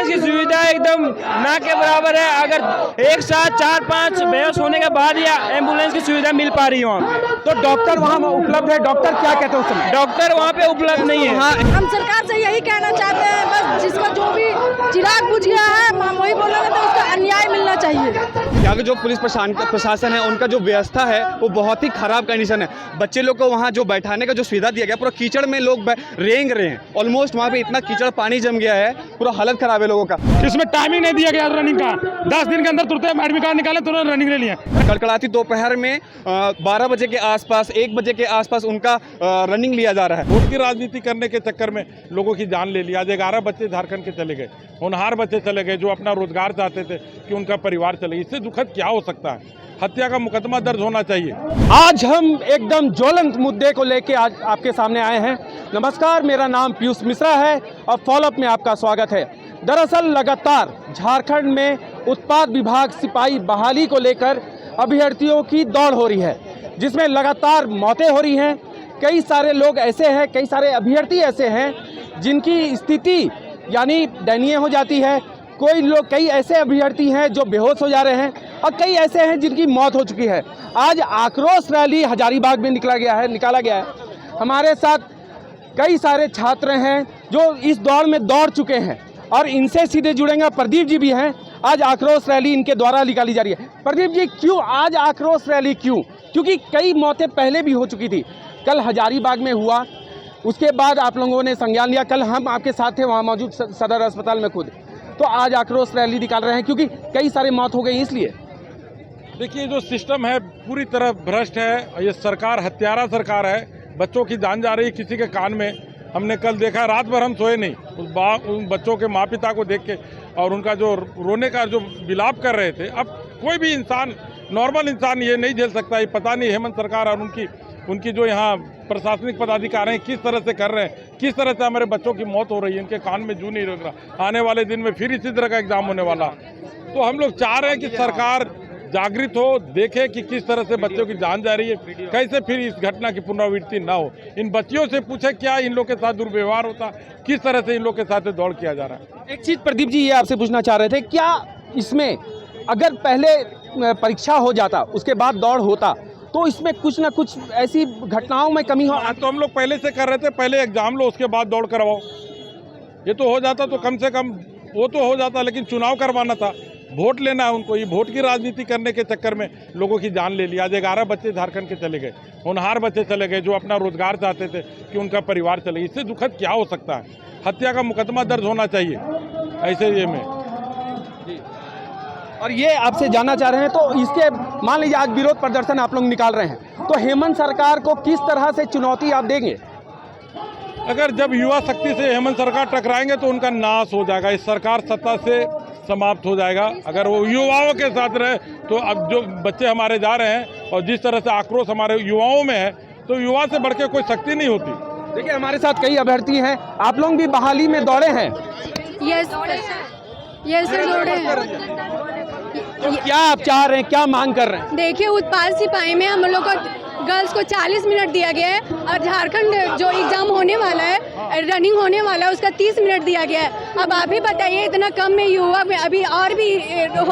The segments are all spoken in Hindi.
एम्बुलेंस की सुविधा एकदम ना के बराबर है। अगर एक साथ 4-5 बेहोश होने के बाद या एम्बुलेंस की सुविधा मिल पा रही है वहाँ, तो डॉक्टर वहाँ उपलब्ध है? डॉक्टर क्या कहते हैं उस समय? डॉक्टर वहाँ पे उपलब्ध नहीं है। हम सरकार से यही कहना चाहते हैं, बस जिसका जो भी चिराग बुझ गया है हम वही बोलेंगे, तो उसका अन्याय मिलना चाहिए। यहाँ के जो पुलिस प्रशासन है उनका जो व्यवस्था है वो बहुत ही खराब कंडीशन है। बच्चे लोग को वहाँ जो बैठाने का जो सुविधा दिया गया, पूरा कीचड़ में लोग रेंग रहे हैं। ऑलमोस्ट वहाँ पे इतना कीचड़ पानी जम गया है, पूरा हालत खराब है लोगों का। इसमें टाइमिंग नहीं दिया गया रनिंग का। 10 दिन के अंदर तुरंत एडमिट कार्ड निकाले, तुरंत रनिंग ले लिया। कड़कड़ाती दोपहर में 12 बजे के आसपास, 1 बजे के आसपास उनका रनिंग लिया जा रहा है। वोट की राजनीति करने के चक्कर में लोगों की जान ले लिया। आज 11 बच्चे झारखंड के चले गए, होनहार बच्चे चले गए जो अपना रोजगार चाहते थे कि उनका परिवार चले। इससे दुखद क्या हो सकता है? हत्या का मुकदमा दर्ज होना चाहिए। आज हम एकदम ज्वलंत मुद्दे को लेके आज आपके सामने आए हैं। नमस्कार, मेरा नाम पीयूष मिश्रा है और फॉलोअप में आपका स्वागत है। दरअसल लगातार झारखंड में उत्पाद विभाग सिपाही बहाली को लेकर अभ्यर्थियों की दौड़ हो रही है, जिसमें लगातार मौतें हो रही हैं। कई सारे लोग ऐसे हैं, कई सारे अभ्यर्थी ऐसे हैं जिनकी स्थिति यानी दयनीय हो जाती है। कई ऐसे अभ्यर्थी हैं जो बेहोश हो जा रहे हैं और कई ऐसे हैं जिनकी मौत हो चुकी है। आज आक्रोश रैली हजारीबाग में निकाला गया है। हमारे साथ कई सारे छात्र हैं जो इस दौड़ में दौड़ चुके हैं और इनसे सीधे जुड़ेंगे। प्रदीप जी भी हैं। आज आक्रोश रैली इनके द्वारा निकाली जा रही है। प्रदीप जी, क्यों आज आक्रोश रैली? क्योंकि कई मौतें पहले भी हो चुकी थी। कल हजारीबाग में हुआ, उसके बाद आप लोगों ने संज्ञान लिया। कल हम आपके साथ थे वहाँ मौजूद सदर अस्पताल में खुद। तो आज आक्रोश रैली निकाल रहे हैं क्योंकि कई सारी मौत हो गई इसलिए। देखिए, जो सिस्टम है पूरी तरह भ्रष्ट है। ये सरकार हत्यारा सरकार है। बच्चों की जान जा रही है किसी के कान में। हमने कल देखा, रात भर हम सोए नहीं उन बच्चों के माँ पिता को देख के, और उनका जो रोने का जो विलाप कर रहे थे। अब कोई भी इंसान, नॉर्मल इंसान ये नहीं झेल सकता। ये पता नहीं हेमंत सरकार और उनकी जो यहाँ प्रशासनिक पदाधिकारी हैं किस तरह से कर रहे हैं, किस तरह से हमारे बच्चों की मौत हो रही है। इनके कान में जू नहीं लग रहा। आने वाले दिन में फिर इसी तरह का एग्जाम होने वाला। तो हम लोग चाह रहे हैं कि सरकार जागृत हो, देखे कि किस तरह से बच्चों की जान जा रही है, कैसे फिर इस घटना की पुनरावृत्ति ना हो। इन बच्चियों से पूछे क्या इन लोग के साथ दुर्व्यवहार होता, किस तरह से इन लोग के साथ दौड़ किया जा रहा है। एक चीज़ प्रदीप जी ये आपसे पूछना चाह रहे थे, क्या इसमें अगर पहले परीक्षा हो जाता उसके बाद दौड़ होता तो इसमें कुछ ना कुछ ऐसी घटनाओं में कमी हो? तो हम लोग पहले से कर रहे थे, पहले एग्जाम लो उसके बाद दौड़ करवाओ। ये तो हो जाता तो कम से कम वो तो हो जाता, लेकिन चुनाव करवाना था, वोट लेना है उनको। ये वोट की राजनीति करने के चक्कर में लोगों की जान ले लिया। आज 11 बच्चे झारखंड के चले गए, होनहार बच्चे चले गए जो अपना रोजगार चाहते थे कि उनका परिवार चले। इससे दुखद क्या हो सकता है? हत्या का मुकदमा दर्ज होना चाहिए ऐसे ये में। और ये आपसे जानना चाह रहे हैं, तो इसके मान लीजिए आज विरोध प्रदर्शन आप लोग निकाल रहे हैं, तो हेमंत सरकार को किस तरह से चुनौती आप देंगे? अगर जब युवा शक्ति से हेमंत सरकार टकराएंगे तो उनका नाश हो जाएगा। इस सरकार सत्ता से समाप्त हो जाएगा। अगर वो युवाओं के साथ रहे तो अब जो बच्चे हमारे जा रहे हैं और जिस तरह से आक्रोश हमारे युवाओं में है, तो युवा से बढ़ के कोई शक्ति नहीं होती। देखिए, हमारे साथ कई अभ्यर्थी हैं। आप लोग भी बहाली में दौड़े हैं? यस दौड़े हैं। तो क्या आप चाह रहे हैं, क्या मांग कर रहे हैं? देखिए, उत्पाद सिपाही में हम लोग को गर्ल्स को 40 मिनट दिया गया है और झारखंड जो एग्जाम होने वाला है, रनिंग होने वाला है, उसका 30 मिनट दिया गया है। अब आप ही बताइए, इतना कम में युवा में अभी और भी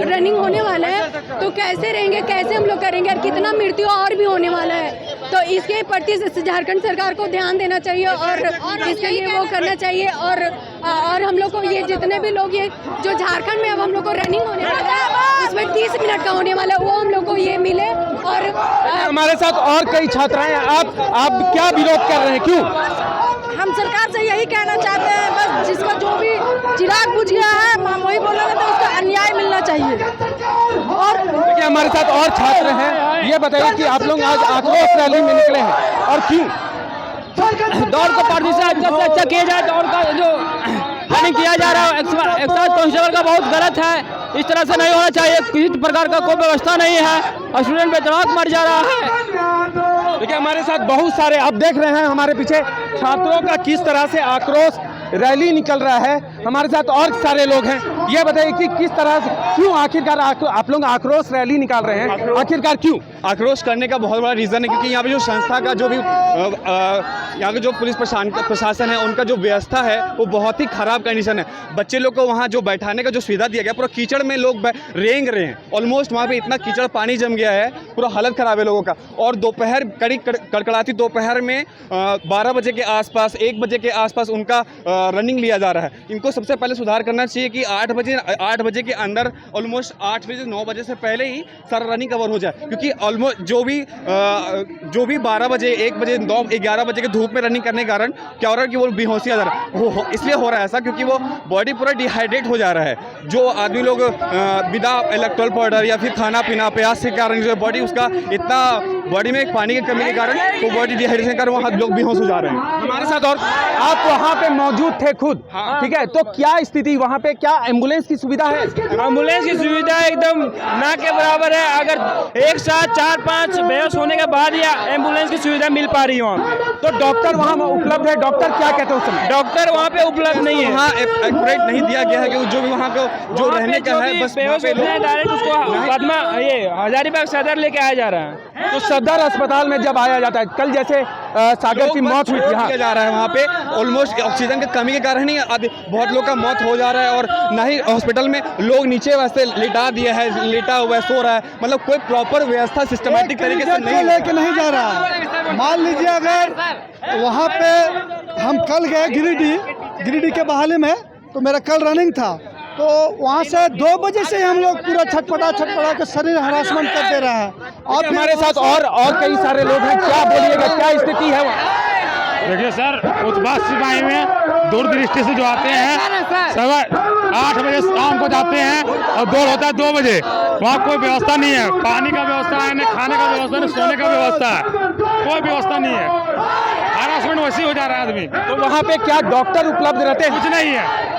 रनिंग होने वाला है तो कैसे रहेंगे, कैसे हम लोग करेंगे? और कितना मृत्यु और भी होने वाला है। तो इसके प्रति झारखंड सरकार को ध्यान देना चाहिए और इसके लिए वो करना चाहिए। और हम लोग को ये जितने भी लोग ये जो झारखंड में अब हम लोग को रनिंग होने वाला है उसमें 30 मिनट का होने वाला है, वो हम लोग को ये मिले। और हमारे साथ और कई छात्राएं, आप क्या विरोध कर रहे हैं, क्यों? हम सरकार से यही कहना चाहते हैं, बस जिसका जो भी चिराग बुझ गया है हम वही बोलेंगे, तो उसका अन्याय मिलना चाहिए। और देखिए, हमारे साथ और छात्र हैं। ये बताइए कि आप लोग आज आक्रोश रैली में निकले हैं और क्यों? दौड़ को पारदर्शी अच्छा किया जाए। दौड़ का जो रनिंग किया जा रहा है एक्साइज कांस्टेबल का बहुत गलत है। इस तरह से नहीं होना चाहिए। किसी प्रकार का कोई व्यवस्था नहीं है और स्टूडेंट बेतरक मर जा रहा है। देखिए, हमारे साथ बहुत सारे, आप देख रहे हैं हमारे पीछे छात्रों का किस तरह से आक्रोश रैली निकल रहा है। हमारे साथ और सारे लोग हैं। ये बताइए कि किस तरह से, क्यों आखिरकार आप लोग आक्रोश रैली निकाल रहे हैं? आखिरकार क्यों? आक्रोश करने का बहुत बड़ा रीज़न है क्योंकि यहाँ पे जो संस्था का जो भी यहाँ के जो पुलिस प्रशासन है उनका जो व्यवस्था है वो बहुत ही ख़राब कंडीशन है। बच्चे लोग को वहाँ जो बैठाने का जो सुविधा दिया गया, पूरा कीचड़ में लोग रेंग रहे हैं। ऑलमोस्ट वहाँ पे इतना कीचड़ पानी जम गया है, पूरा हालत ख़राब है लोगों का। और दोपहर कड़कड़ाती दोपहर में 12 बजे के आसपास, 1 बजे के आसपास उनका रनिंग लिया जा रहा है। इनको सबसे पहले सुधार करना चाहिए कि 8 बजे के अंदर ऑलमोस्ट 8 बजे 9 बजे से पहले ही सारा रनिंग कवर हो जाए, क्योंकि ऑलमोस्ट जो भी 12 बजे 1 बजे 9 11 बजे के धूप में रनिंग करने के कारण क्या हो रहा है कि वो बेहोशी आ जा रहा है। इसलिए हो रहा है ऐसा क्योंकि वो बॉडी पूरा डिहाइड्रेट हो जा रहा है। जो आदमी लोग बिना इलेक्ट्रोल पाउडर या फिर खाना पीना प्यास के कारण जो बॉडी उसका इतना बॉडी में पानी की कमी के कारण वो बॉडी डिहाइड्रेशन के कारण वहाँ लोग बेहोश हो जा रहे हैं। हमारे साथ और आप वहाँ पे मौजूद थे खुद, ठीक है, तो क्या स्थिति वहाँ पे, क्या एम्बुलेंस की सुविधा है? एम्बुलेंस की सुविधा एकदम ना के बराबर है। अगर एक साथ 4-5 बेहोश होने के बाद या एम्बुलेंस की सुविधा मिल पा रही है वहाँ पे। तो डॉक्टर वहाँ उपलब्ध है? डॉक्टर क्या कहते हैं उस समय? डॉक्टर वहाँ पे उपलब्ध नहीं है, वहाँ एक्यूरेट नहीं दिया गया है कि जो भी वहाँ को जो रहने का है बस बेहोश होते हैं डायरेक्ट उसको पद्मा ये हजारीबाग सदर लेके आया जा रहा है। तो सदर अस्पताल में जब आया जाता है, कल जैसे सागर की मौत हुई थी, किया जा रहा है वहाँ पे ऑलमोस्ट ऑक्सीजन की कमी के कारण ही बहुत लोग का मौत हो जा रहा है। और ना ही हॉस्पिटल में लोग नीचे वैसे लिटा दिया है, लेटा हुआ है, सो रहा है, मतलब कोई प्रॉपर व्यवस्था सिस्टमेटिक तरीके से नहीं लेके नहीं जा रहा है। मान लीजिए अगर वहाँ पे हम कल गए गिरिडीह के बहाली में, तो मेरा कल रनिंग था, तो वहाँ से 2 बजे से हम लोग पूरा छटपटा के शरीर हरासमेंट कर दे रहा है। और हमारे साथ और कई सारे लोग हैं, क्या बोलिएगा, क्या स्थिति है वहाँ? देखिए सर, उत्पाद सिपाही में दूर दृष्टि से जो आते हैं 8 बजे शाम को जाते हैं और दौड़ होता है 2 बजे। वहाँ कोई व्यवस्था नहीं है, पानी का व्यवस्था है, न खाने का व्यवस्था, न सोने का व्यवस्था है, कोई व्यवस्था नहीं है। हरासमेंट वैसे ही हो जा रहा है आदमी। तो वहाँ पे क्या डॉक्टर उपलब्ध रहते हैं? कुछ नहीं है,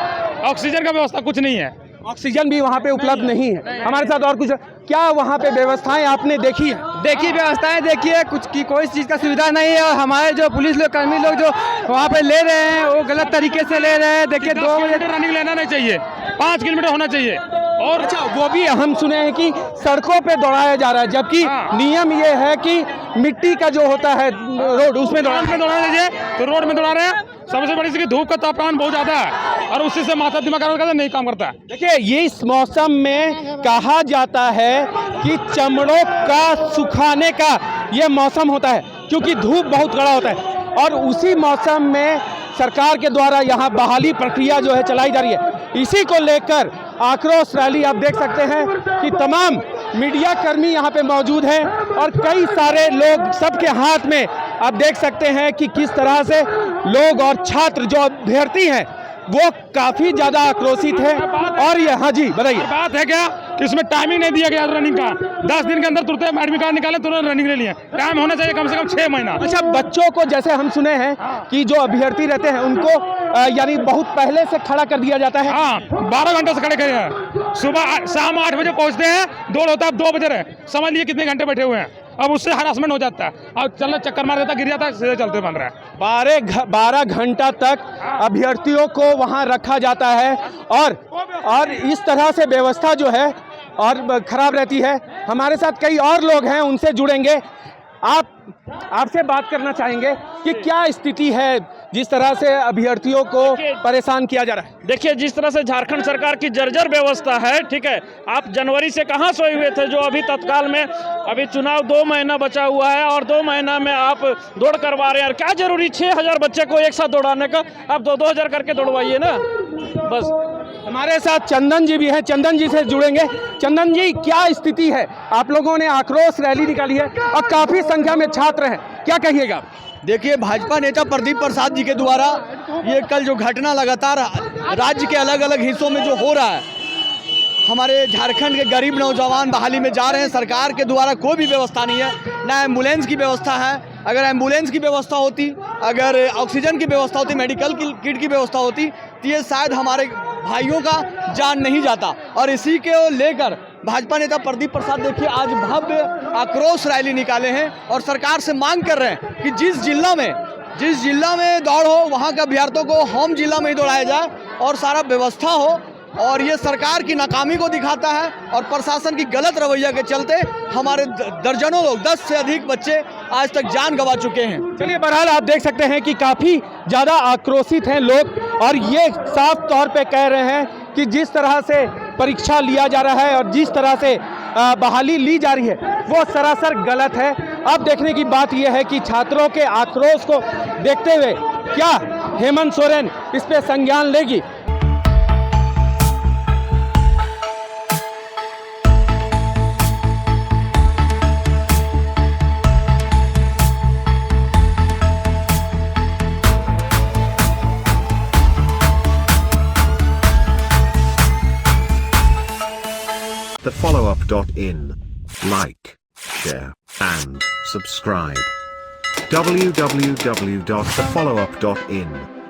ऑक्सीजन का व्यवस्था कुछ नहीं है, ऑक्सीजन भी वहाँ पे उपलब्ध नहीं है। हमारे साथ और कुछ, क्या वहाँ पे व्यवस्थाएं आपने देखी है? देखिए व्यवस्थाएं देखिए, कुछ की कोई चीज़ का सुविधा नहीं है। और हमारे जो पुलिस लोग कर्मी लोग जो वहाँ पे ले रहे हैं वो गलत तरीके से ले रहे हैं। देखिए 2 बजे रनिंग लेना नहीं चाहिए, 5 किलोमीटर होना चाहिए। और अच्छा, वो भी हम सुने हैं कि सड़कों पे दौड़ाया जा रहा है, जबकि नियम ये है कि मिट्टी का जो होता है रोड, उसमें दौड़ाना चाहिए। तो रोड में दौड़ा रहे हैं। सबसे बड़ी चीज़ धूप का तापमान बहुत ज़्यादा है और उससे से माथा दिमाग नहीं काम करता है। देखिए, ये इस मौसम में कहा जाता है कि चमड़ों का सुखाने का ये मौसम होता है, क्योंकि धूप बहुत कड़ा होता है। और उसी मौसम में सरकार के द्वारा यहाँ बहाली प्रक्रिया जो है चलाई जा रही है। इसी को लेकर आक्रोश रैली आप देख सकते हैं कि तमाम मीडिया कर्मी यहाँ पे मौजूद हैं और कई सारे लोग, सबके हाथ में आप देख सकते हैं कि किस तरह से लोग और छात्र जो अभ्यर्थी हैं वो काफ़ी ज़्यादा आक्रोशित है। और ये, हाँ जी बताइए, बात है क्या कि इसमें टाइमिंग नहीं दिया गया रनिंग का। 10 दिन के अंदर तुरंत एडमिट कार्ड निकाले, तुरंत रनिंग ले लिए। टाइम होना चाहिए कम से कम 6 महीना। अच्छा, बच्चों को जैसे हम सुने हैं कि जो अभ्यर्थी रहते हैं उनको यानी बहुत पहले से खड़ा कर दिया जाता है। हाँ, 12 घंटे से खड़े खड़े हैं। सुबह शाम 8 बजे पहुँचते हैं, दौड़ होता है 2 बजे रहे, समझ लिए कितने घंटे बैठे हुए हैं। अब उससे हरासमेंट हो जाता है और चलना चक्कर मार देता, गिर जाता है, सीधे चलते बन रहा है। 12 घंटा तक अभ्यर्थियों को वहां रखा जाता है और इस तरह से व्यवस्था जो है और खराब रहती है। हमारे साथ कई और लोग हैं, उनसे जुड़ेंगे। आपसे बात करना चाहेंगे कि क्या स्थिति है जिस तरह से अभ्यर्थियों को परेशान किया जा रहा है। देखिए, जिस तरह से झारखंड सरकार की जर्जर व्यवस्था है, ठीक है, आप जनवरी से कहाँ सोए हुए थे, जो अभी तत्काल में अभी चुनाव 2 महीना बचा हुआ है और 2 महीना में आप दौड़ करवा रहे हैं। क्या जरूरी 6000 बच्चे को एक साथ दौड़ाने का? आप 2-2 हजार करके दौड़वाइए ना बस। हमारे साथ चंदन जी भी हैं, चंदन जी से जुड़ेंगे। चंदन जी, क्या स्थिति है? आप लोगों ने आक्रोश रैली निकाली है और काफ़ी संख्या में छात्र हैं, क्या कहिएगा? देखिए, भाजपा नेता प्रदीप प्रसाद जी के द्वारा ये कल जो घटना लगातार राज्य के अलग अलग हिस्सों में जो हो रहा है, हमारे झारखंड के गरीब नौजवान बहाली में जा रहे हैं। सरकार के द्वारा कोई भी व्यवस्था नहीं है, ना एम्बुलेंस की व्यवस्था है। अगर एम्बुलेंस की व्यवस्था होती, अगर ऑक्सीजन की व्यवस्था होती, मेडिकल की किट की व्यवस्था होती, तो ये शायद हमारे भाइयों का जान नहीं जाता। और इसी के लेकर भाजपा नेता प्रदीप प्रसाद देखिए आज भव्य आक्रोश रैली निकाले हैं और सरकार से मांग कर रहे हैं कि जिस जिला में दौड़ हो, वहाँ के अभ्यर्थियों को होम जिला में ही दौड़ाया जाए और सारा व्यवस्था हो और ये सरकार की नाकामी को दिखाता है और प्रशासन की गलत रवैया के चलते हमारे दर्जनों लोग 10 से अधिक बच्चे आज तक जान गंवा चुके हैं। चलिए बहरहाल आप देख सकते हैं कि काफ़ी ज़्यादा आक्रोशित हैं लोग और ये साफ तौर पे कह रहे हैं कि जिस तरह से परीक्षा लिया जा रहा है और जिस तरह से बहाली ली जा रही है वो सरासर गलत है। अब देखने की बात यह है कि छात्रों के आक्रोश को देखते हुए क्या हेमंत सोरेन इस पे संज्ञान लेगी। TheFollowUp.in. Like, share, and subscribe. www.thefollowup.in